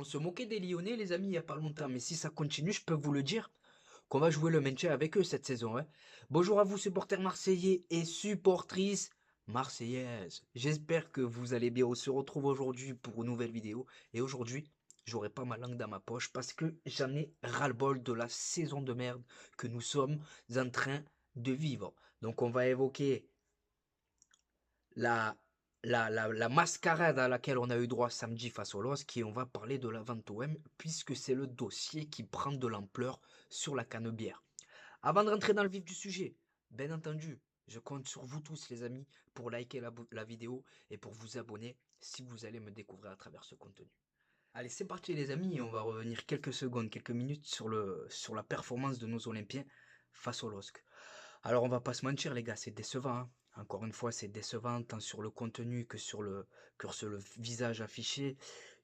On se moquait des Lyonnais, les amis, il n'y a pas longtemps, mais si ça continue, je peux vous le dire, qu'on va jouer le maintien avec eux cette saison, hein. Bonjour à vous, supporters marseillais et supportrices marseillaises. J'espère que vous allez bien. On se retrouve aujourd'hui pour une nouvelle vidéo. Et aujourd'hui, j'aurai pas ma langue dans ma poche parce que j'en ai ras-le-bol de la saison de merde que nous sommes en train de vivre. Donc on va évoquer la, la mascarade à laquelle on a eu droit samedi face au LOSC et on va parler de la vente OM puisque c'est le dossier qui prend de l'ampleur sur la canebière. Avant de rentrer dans le vif du sujet, bien entendu, je compte sur vous tous les amis pour liker la vidéo et pour vous abonner si vous allez me découvrir à travers ce contenu. Allez, c'est parti les amis, on va revenir quelques secondes, quelques minutes sur la performance de nos Olympiens face au LOSC. Alors on va pas se mentir les gars, c'est décevant, hein. Encore une fois, c'est décevant tant sur le contenu que sur le visage affiché.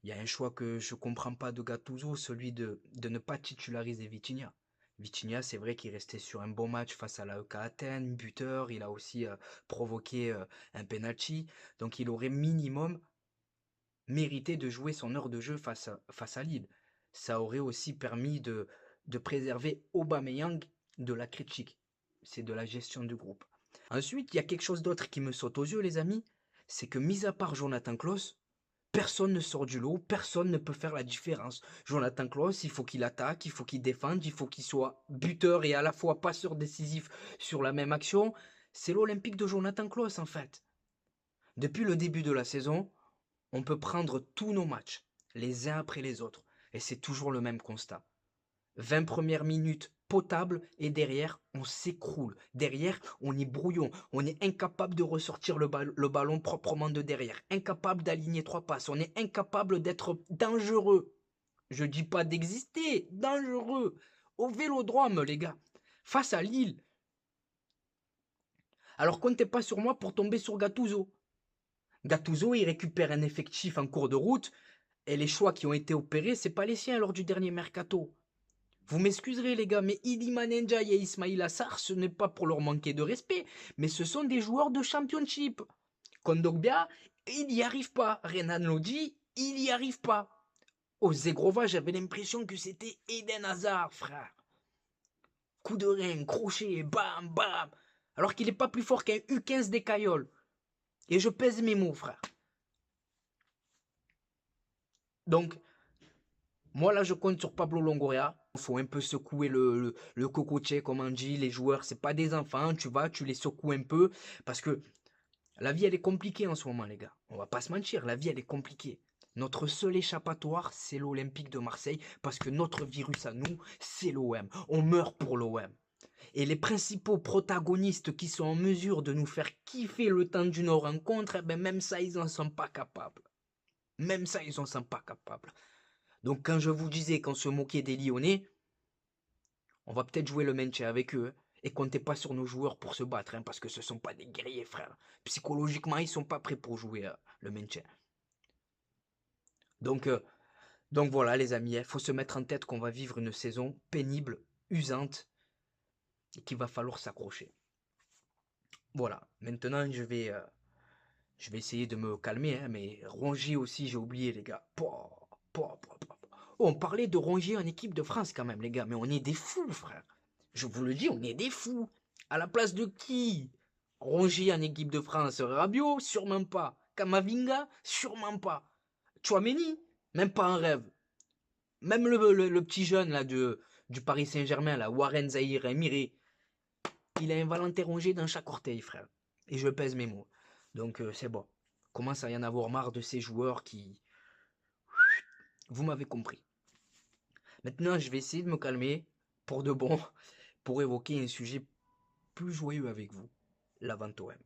Il y a un choix que je comprends pas de Gattuso, celui de ne pas titulariser Vitinha. Vitinha, c'est vrai qu'il restait sur un bon match face à l'AEK Athènes, buteur, il a aussi provoqué un penalty, donc il aurait minimum mérité de jouer son heure de jeu face à Lille. Ça aurait aussi permis de préserver Aubameyang de la critique. C'est de la gestion du groupe. Ensuite, il y a quelque chose d'autre qui me saute aux yeux, les amis. C'est que, mis à part Jonathan Klaus, personne ne sort du lot, personne ne peut faire la différence. Jonathan Klaus, il faut qu'il attaque, il faut qu'il défende, il faut qu'il soit buteur et à la fois passeur décisif sur la même action. C'est l'Olympique de Jonathan Klaus, en fait. Depuis le début de la saison, on peut prendre tous nos matchs, les uns après les autres, et c'est toujours le même constat. 20 premières minutes potables et derrière, on s'écroule. Derrière, on est brouillon. On est incapable de ressortir le ballon proprement de derrière. Incapable d'aligner trois passes. On est incapable d'être dangereux. Je dis pas d'exister, dangereux. Au vélodrome, les gars. Face à Lille. Alors comptez pas sur moi pour tomber sur Gattuso. Gattuso, il récupère un effectif en cours de route et les choix qui ont été opérés, c'est pas les siens lors du dernier mercato. Vous m'excuserez les gars, mais Iliman Ndiaye et Ismail Assar, ce n'est pas pour leur manquer de respect, mais ce sont des joueurs de championship. Kondogbia, il n'y arrive pas. Renan Lodi, il n'y arrive pas. Au Zegrova, j'avais l'impression que c'était Eden Hazard, frère. Coup de rein, crochet, bam, bam. Alors qu'il n'est pas plus fort qu'un U15 des Cailloles. Et je pèse mes mots, frère. Donc, moi, là, je compte sur Pablo Longoria. Il faut un peu secouer le cocotier, comme on dit. Les joueurs, c'est pas des enfants. Tu les secoues un peu. Parce que la vie, elle est compliquée en ce moment, les gars. On va pas se mentir. La vie, elle est compliquée. Notre seul échappatoire, c'est l'Olympique de Marseille. Parce que notre virus à nous, c'est l'OM. On meurt pour l'OM. Et les principaux protagonistes qui sont en mesure de nous faire kiffer le temps d'une rencontre, eh ben même ça, ils en sont pas capables. Même ça, ils en sont pas capables. Donc quand je vous disais qu'on se moquait des Lyonnais, on va peut-être jouer le maintien avec eux, hein, et comptez pas sur nos joueurs pour se battre, hein, parce que ce sont pas des guerriers, frère. Psychologiquement, ils sont pas prêts pour jouer le maintien. Donc, euh, donc voilà les amis, il faut se mettre en tête qu'on va vivre une saison pénible, usante, et qu'il va falloir s'accrocher. Voilà, maintenant je vais essayer de me calmer, hein, mais Rongier aussi, j'ai oublié les gars. Oh, on parlait de Rongier en équipe de France quand même les gars, mais on est des fous frère. Je vous le dis, on est des fous. À la place de qui? Rongier en équipe de France. Rabiot? Sûrement pas. Kamavinga? Sûrement pas. Chouameni? Même pas un rêve. Même le petit jeune là du Paris Saint-Germain, là, Warren Zahir Emery, il a un Valentin Rongier dans chaque orteil, frère. Et je pèse mes mots. Donc c'est bon. Commence à y en avoir marre de ces joueurs qui... Vous m'avez compris. Maintenant, je vais essayer de me calmer pour de bon, pour évoquer un sujet plus joyeux avec vous, la vente OM.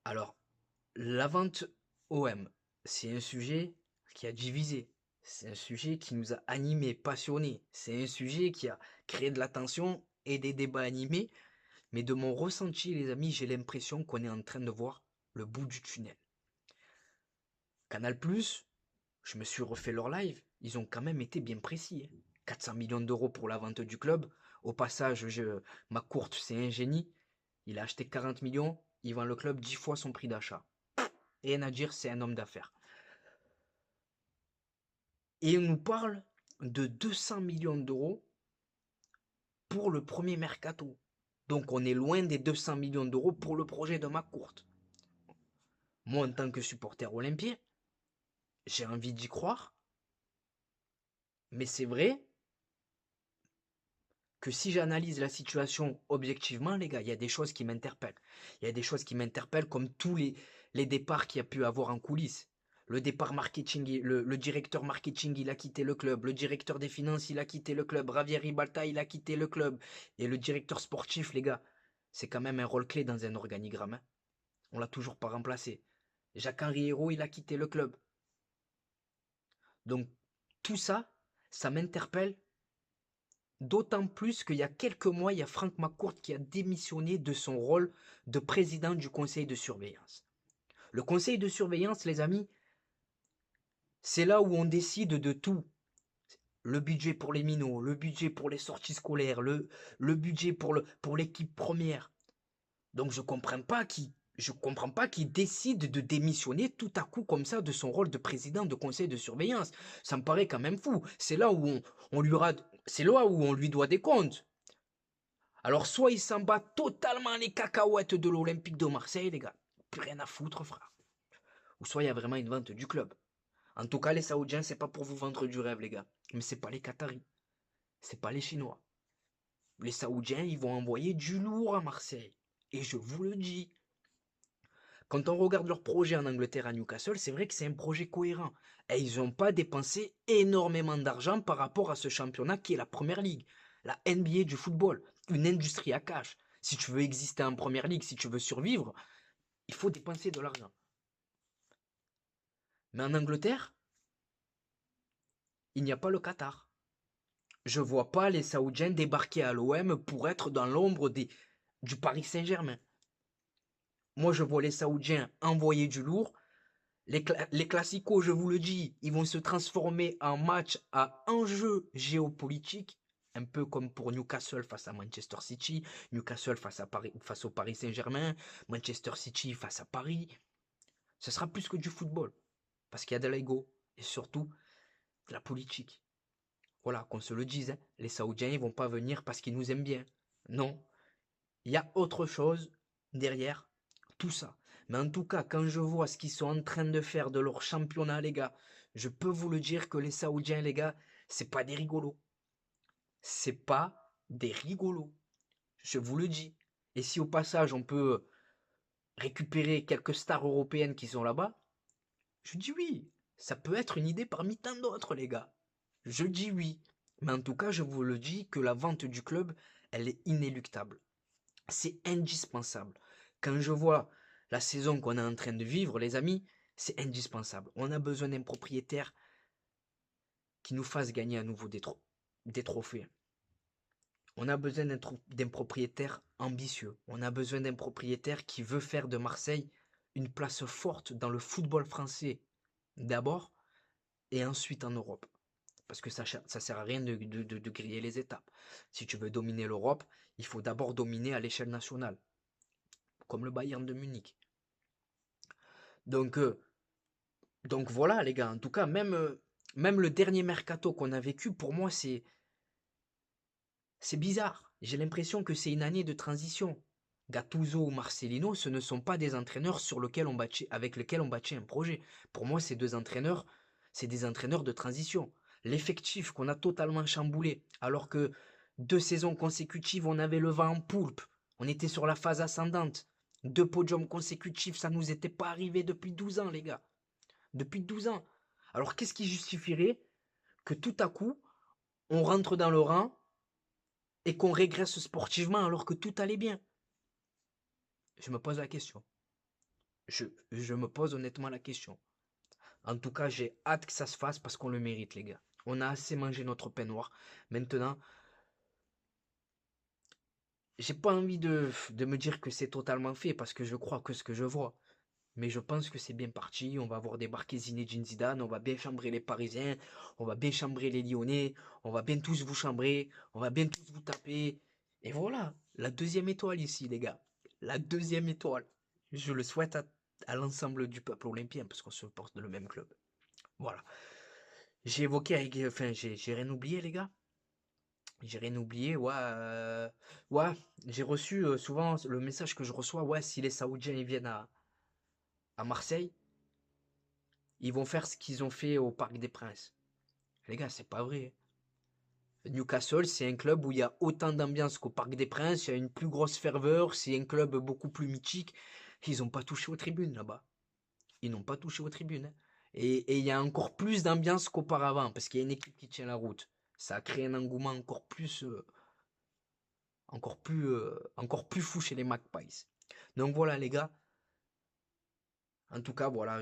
Alors, la vente OM, c'est un sujet qui a divisé. C'est un sujet qui nous a animés, passionnés. C'est un sujet qui a créé de l'attention et des débats animés. Mais de mon ressenti, les amis, j'ai l'impression qu'on est en train de voir le bout du tunnel. Canal+, je me suis refait leur live. Ils ont quand même été bien précis, hein. 400 millions d'euros pour la vente du club. Au passage, ma courte, c'est un génie. Il a acheté 40 millions, il vend le club 10 fois son prix d'achat. Rien à dire, c'est un homme d'affaires. Et on nous parle de 200 millions d'euros pour le premier mercato. Donc on est loin des 200 millions d'euros pour le projet de McCourt. Moi, en tant que supporter olympien, j'ai envie d'y croire. Mais c'est vrai que si j'analyse la situation objectivement, les gars, il y a des choses qui m'interpellent. Il y a des choses qui m'interpellent comme tous les départs qu'il y a pu avoir en coulisses. Le départ marketing, le directeur marketing, il a quitté le club. Le directeur des finances, il a quitté le club. Javier Ribalta, il a quitté le club. Et le directeur sportif, les gars, c'est quand même un rôle clé dans un organigramme, hein. On l'a toujours pas remplacé. Jacques-Henri Hérault, il a quitté le club. Donc, tout ça, ça m'interpelle. D'autant plus qu'il y a quelques mois, il y a Franck McCourt qui a démissionné de son rôle de président du conseil de surveillance. Le conseil de surveillance, les amis, c'est là où on décide de tout. Le budget pour les minots, le budget pour les sorties scolaires, le budget pour l'équipe première. Donc je comprends pas qu'il décide de démissionner tout à coup comme ça de son rôle de président de conseil de surveillance. Ça me paraît quand même fou. C'est là où c'est là où on lui doit des comptes. Alors soit il s'en bat totalement les cacahuètes de l'Olympique de Marseille, les gars. Plus rien à foutre, frère. Ou soit il y a vraiment une vente du club. En tout cas, les Saoudiens, c'est pas pour vous vendre du rêve, les gars. Mais c'est pas les Qataris. C'est pas les Chinois. Les Saoudiens, ils vont envoyer du lourd à Marseille. Et je vous le dis. Quand on regarde leur projet en Angleterre à Newcastle, c'est vrai que c'est un projet cohérent. Et ils n'ont pas dépensé énormément d'argent par rapport à ce championnat qui est la Première Ligue, la NBA du football, une industrie à cash. Si tu veux exister en Première Ligue, si tu veux survivre, il faut dépenser de l'argent. Mais en Angleterre, il n'y a pas le Qatar. Je ne vois pas les Saoudiens débarquer à l'OM pour être dans l'ombre du Paris Saint-Germain. Moi, je vois les Saoudiens envoyer du lourd. Les classicos, je vous le dis, ils vont se transformer en match à enjeu géopolitique, un peu comme pour Newcastle face à Manchester City, Newcastle face au Paris Saint-Germain, Manchester City face à Paris. Ce sera plus que du football, parce qu'il y a de l'ego et surtout de la politique. Voilà, qu'on se le dise, hein, les Saoudiens, ils vont pas venir parce qu'ils nous aiment bien. Non, il y a autre chose derrière tout ça. Mais en tout cas, quand je vois ce qu'ils sont en train de faire de leur championnat, les gars, je peux vous le dire que les Saoudiens, les gars, c'est pas des rigolos. C'est pas des rigolos. Je vous le dis. Et si au passage on peut récupérer quelques stars européennes qui sont là-bas, je dis oui. Ça peut être une idée parmi tant d'autres, les gars. Je dis oui. Mais en tout cas, je vous le dis que la vente du club, elle est inéluctable. C'est indispensable. Quand je vois la saison qu'on est en train de vivre, les amis, c'est indispensable. On a besoin d'un propriétaire qui nous fasse gagner à nouveau des trophées. On a besoin d'un propriétaire ambitieux. On a besoin d'un propriétaire qui veut faire de Marseille une place forte dans le football français d'abord et ensuite en Europe. Parce que ça ne sert à rien de griller les étapes. Si tu veux dominer l'Europe, il faut d'abord dominer à l'échelle nationale, comme le Bayern de Munich. Donc, euh, donc voilà les gars, en tout cas, même le dernier mercato qu'on a vécu, pour moi, c'est bizarre. J'ai l'impression que c'est une année de transition. Gattuso ou Marcelino, ce ne sont pas des entraîneurs avec lesquels on bâtit un projet. Pour moi, ces deux entraîneurs, c'est des entraîneurs de transition. L'effectif qu'on a totalement chamboulé, alors que 2 saisons consécutives, on avait le vent en poulpe. On était sur la phase ascendante. 2 podiums consécutifs, ça nous était pas arrivé depuis 12 ans, les gars. Depuis 12 ans. Alors qu'est-ce qui justifierait que tout à coup, on rentre dans le rang et qu'on régresse sportivement alors que tout allait bien? Je me pose la question. Je me pose honnêtement la question. En tout cas, j'ai hâte que ça se fasse parce qu'on le mérite, les gars. On a assez mangé notre pain noir. Maintenant, j'ai pas envie de me dire que c'est totalement fait parce que je crois que ce que je vois. Mais je pense que c'est bien parti. On va voir débarquer Zinedine Zidane. On va bien chambrer les Parisiens. On va bien chambrer les Lyonnais. On va bien tous vous chambrer. On va bien tous vous taper. Et voilà, la deuxième étoile ici, les gars. La deuxième étoile. Je le souhaite à l'ensemble du peuple olympien parce qu'on se porte dans le même club. Voilà. J'ai évoqué avec, enfin, j'ai rien oublié, les gars. J'ai rien oublié, ouais. Ouais, j'ai reçu souvent le message que je reçois, ouais, si les Saoudiens ils viennent à Marseille, ils vont faire ce qu'ils ont fait au Parc des Princes. Les gars, c'est pas vrai. Newcastle, c'est un club où il y a autant d'ambiance qu'au Parc des Princes, il y a une plus grosse ferveur, c'est un club beaucoup plus mythique. Ils n'ont pas touché aux tribunes là-bas. Ils n'ont pas touché aux tribunes, hein. Et il y a encore plus d'ambiance qu'auparavant, parce qu'il y a une équipe qui tient la route. Ça a créé un engouement encore plus fou chez les Magpies. Donc voilà les gars. En tout cas, voilà,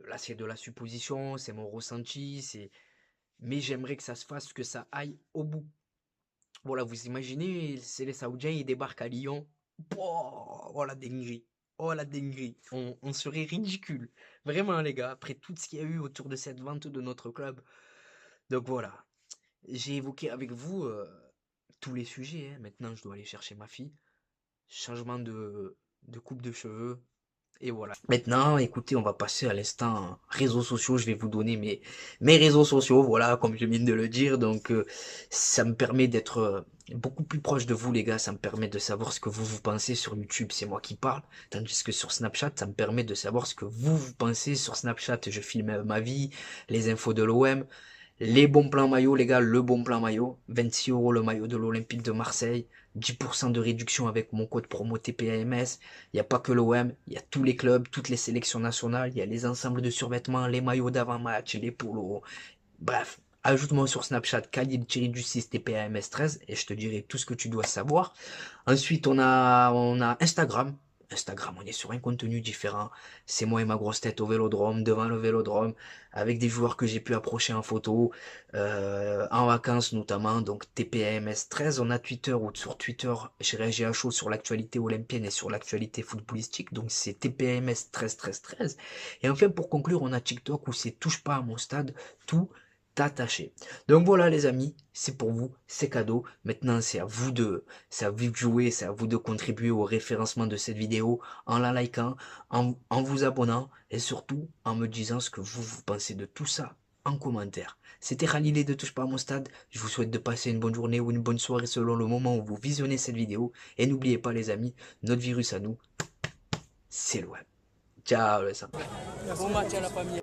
là c'est de la supposition, c'est mon ressenti, mais j'aimerais que ça se fasse, que ça aille au bout. Voilà, vous imaginez, c'est les Saoudiens, ils débarquent à Lyon. Pouah, oh la dinguerie. Oh la dinguerie. On serait ridicule. Vraiment, les gars, après tout ce qu'il y a eu autour de cette vente de notre club. Donc voilà. J'ai évoqué avec vous tous les sujets, hein. Maintenant, je dois aller chercher ma fille. Changement de coupe de cheveux. Et voilà. Maintenant, écoutez, on va passer à l'instant réseaux sociaux. Je vais vous donner mes réseaux sociaux, voilà, comme je viens de le dire. Donc, ça me permet d'être beaucoup plus proche de vous, les gars. Ça me permet de savoir ce que vous pensez sur YouTube. C'est moi qui parle. Tandis que sur Snapchat, ça me permet de savoir ce que vous pensez. Sur Snapchat, je filme ma vie, les infos de l'OM. Les bons plans maillot, les gars, le bon plan maillot. 26 € le maillot de l'Olympique de Marseille. 10% de réduction avec mon code promo TPAMS. Il n'y a pas que l'OM, il y a tous les clubs, toutes les sélections nationales. Il y a les ensembles de survêtements, les maillots d'avant-match, les polos. Bref, ajoute-moi sur Snapchat Khalil-du6 TPAMS13 et je te dirai tout ce que tu dois savoir. Ensuite, on a Instagram. Instagram, on est sur un contenu différent. C'est moi et ma grosse tête au vélodrome, devant le vélodrome, avec des joueurs que j'ai pu approcher en photo, en vacances notamment. Donc TPAMS13, on a Twitter, ou sur Twitter, j'ai réagi à chaud sur l'actualité olympienne et sur l'actualité footballistique. Donc c'est TPAMS 13 13 13. Et enfin, pour conclure, on a TikTok où c'est touche pas à mon stade, tout attaché. Donc voilà les amis, c'est pour vous, c'est cadeau. Maintenant c'est à vous de jouer, c'est à vous de contribuer au référencement de cette vidéo en la likant, en vous abonnant et surtout en me disant ce que vous pensez de tout ça en commentaire. C'était Khalil de Touche pas à mon stade. Je vous souhaite de passer une bonne journée ou une bonne soirée selon le moment où vous visionnez cette vidéo. Et n'oubliez pas les amis, notre virus à nous, c'est l'OM. Ciao les amis. Bon match à la famille.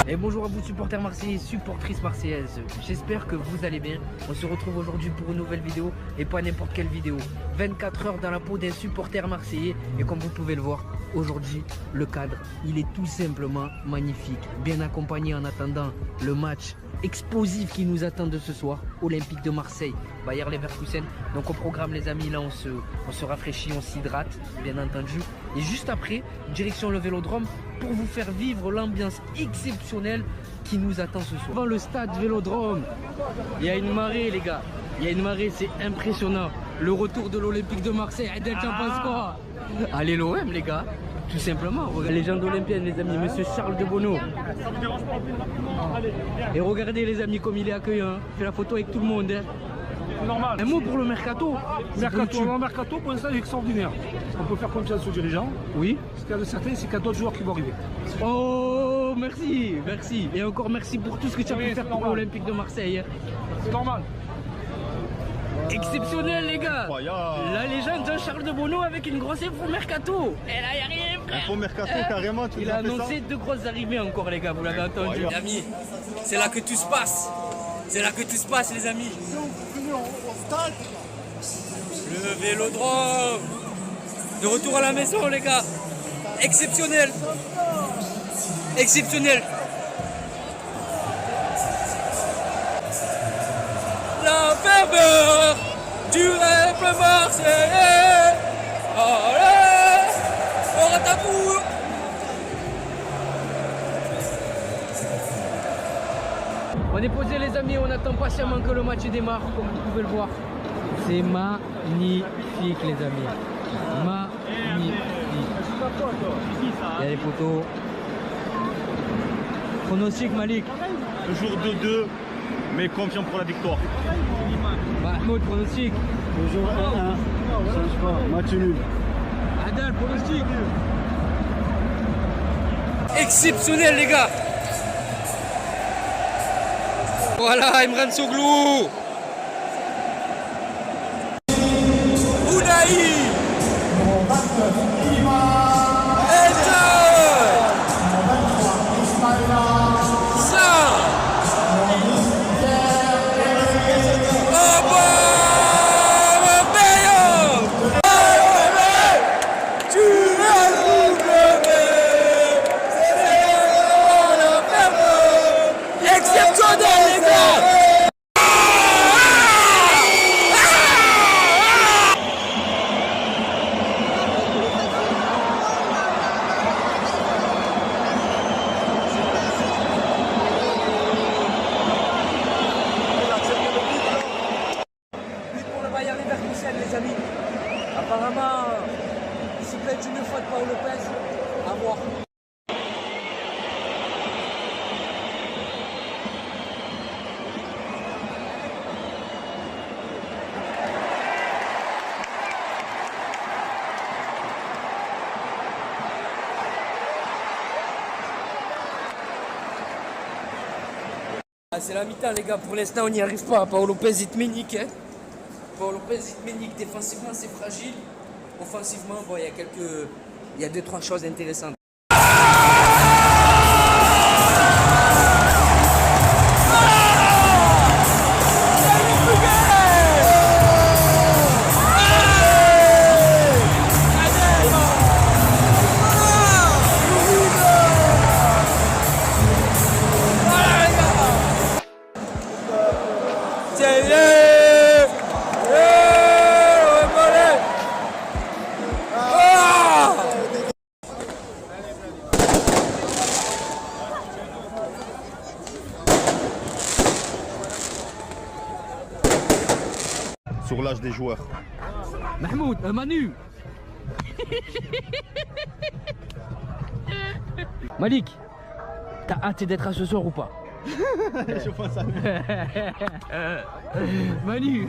Et bonjour à vous supporters marseillais, supportrices marseillaises, j'espère que vous allez bien. On se retrouve aujourd'hui pour une nouvelle vidéo et pas n'importe quelle vidéo. 24 heures dans la peau d'un supporter marseillais et comme vous pouvez le voir, aujourd'hui le cadre il est tout simplement magnifique. Bien accompagné en attendant le match explosif qui nous attend de ce soir, Olympique de Marseille, Bayer Leverkusen. Donc au programme les amis, là on se rafraîchit, on s'hydrate bien entendu. Et juste après, direction le Vélodrome pour vous faire vivre l'ambiance exceptionnelle qui nous attend ce soir. Devant le stade Vélodrome, il y a une marée les gars, il y a une marée, c'est impressionnant. Le retour de l'Olympique de Marseille, Adel, t'en penses quoi? Allez l'OM les gars, tout simplement. Regardez, légende olympienne les amis, monsieur Charles de Bonneau. Et regardez les amis comme il est accueillant, fait la photo avec tout le monde, hein. Normal. Un mot pour le mercato. Mercato, pour l'instant, il est extraordinaire. On peut faire confiance aux dirigeants. Oui. Ce qu'il y a de certain, c'est qu'il y a d'autres joueurs qui vont arriver. Oh, merci, merci. Et encore merci pour tout ce que tu as pu faire pour l'Olympique de Marseille. C'est normal. Exceptionnel les gars. Incroyable. La légende Jean-Charles de Bonneau avec une grosse info mercato. Et là, il n'y a rien, frère. Info mercato, carrément. Il a annoncé deux grosses arrivées encore les gars, vous l'avez entendu. Les amis, c'est là que tout se passe. C'est là que tout se passe les amis. Le Vélodrome. De retour à la maison les gars. Exceptionnel. Exceptionnel. La ferveur du rêve marseillais. Allez, on rataboue. On est posé les amis, on attend patiemment que le match démarre, comme vous pouvez le voir. C'est magnifique les amis. Magnifique. Il y a les photos. Pronostic Malik. Toujours 2-2, mais confiant pour la victoire. Mahmoud, pronostic. Toujours 1-1. Change pas. Match nul. Adel, pronostic. exceptionnel, les gars. Voilà, Emran Soglou. Ounahi. Les amis, apparemment, c'est peut-être une fois de Paul Lopez à voir. Ah, c'est la mi-temps, les gars. Pour l'instant, on n'y arrive pas. Paul Lopez, il te met nique, hein. Paul Lopez, il te met nique. Défensivement, c'est fragile. Offensivement, bon, il y a 2-3 choses intéressantes. Sur l'âge des joueurs. Mahmoud, Manu. Malik, t'as hâte d'être à ce soir ou pas? Je pense à Manu.